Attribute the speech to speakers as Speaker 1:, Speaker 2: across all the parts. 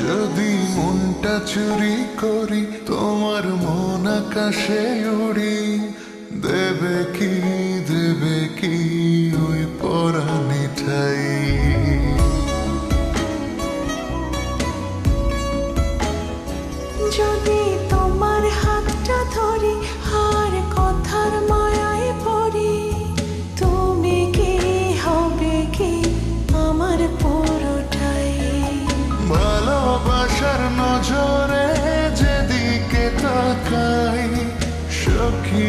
Speaker 1: যদি মনটা চুরি করি তোমার মন আকাশে উড়ি, দেবে কি ওই পরাণে ঠাই।
Speaker 2: যদি তোমার হাতটা ধরি আর কথার মায়ায় পড়ি, তুমি কি হবে কি আমার পুরোটাই।
Speaker 1: ভালোবাসার নজরে যেদিকে তাকাই, সখী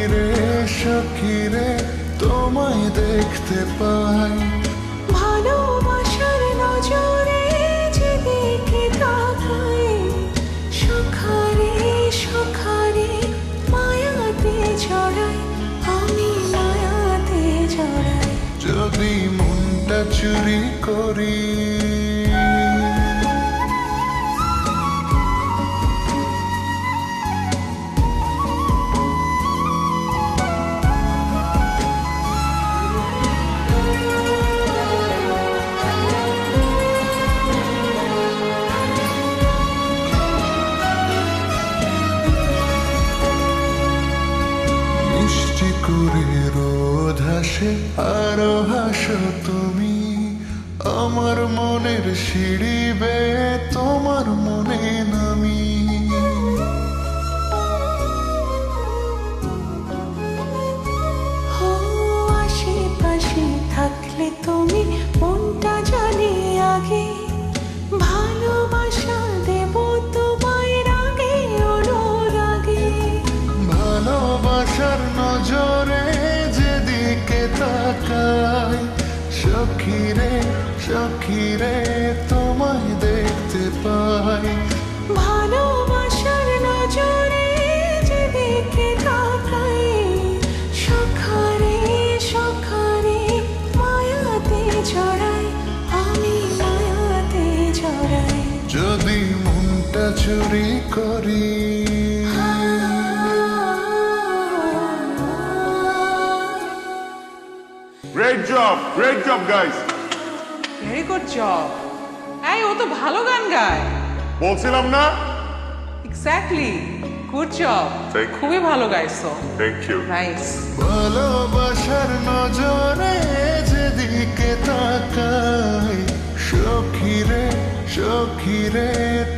Speaker 1: রে তোমায় দেখতে পাই।
Speaker 2: ভালোবাসার নজরে যেদিকে তাকাই, সখারে মায়াতে জড়াই, আমি মায়াতে জড়াই।
Speaker 1: যদি মনটা চুরি করি মিষ্টি করে রোদ হাসে আরো হাসো তুমি, আমার মনের সিঁড়ি বেয়ে তোমার মনে নামি।
Speaker 2: আশেপাশে থাকলে তুমি মনটা জানি আগে, ভালোবাসা দেব তোমায় রাগে অনুরাগে।
Speaker 1: ভালোবাসার নজরে যেদিকে তাকাই, সখী রে তোমায় দেখতে পাই।
Speaker 2: ভালোবাসার নজরে যেদিকে তাকাই, সখারে মায়াতে জড়াই, আমি মায়াতে জড়াই।
Speaker 1: যদি মনটা চুরি করি
Speaker 3: Great job, guys.
Speaker 4: Very good job. এই ও তো ভালো গান গায়।
Speaker 3: বলছিলাম না?
Speaker 4: Exactly, good job.
Speaker 3: Thank you.
Speaker 4: খুবই ভালো গাইছো।
Speaker 3: Thank you.
Speaker 4: নাইস।
Speaker 1: ভালোবাসার নজরে যেদিকে তাকাই, সখী রে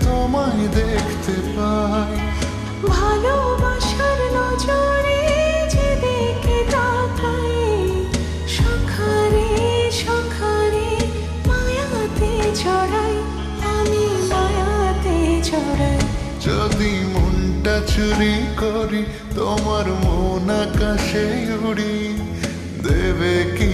Speaker 1: তোমায় দেখতে পাই।
Speaker 2: ভালোবাসার নজরে যেদিকে তাকাই, সখারে মায়াতে জড়াই, আমি মায়াতে জড়াই।
Speaker 1: যদি মনটা চুরি করি তোমার মন আকাশে উড়ি, দেবে কি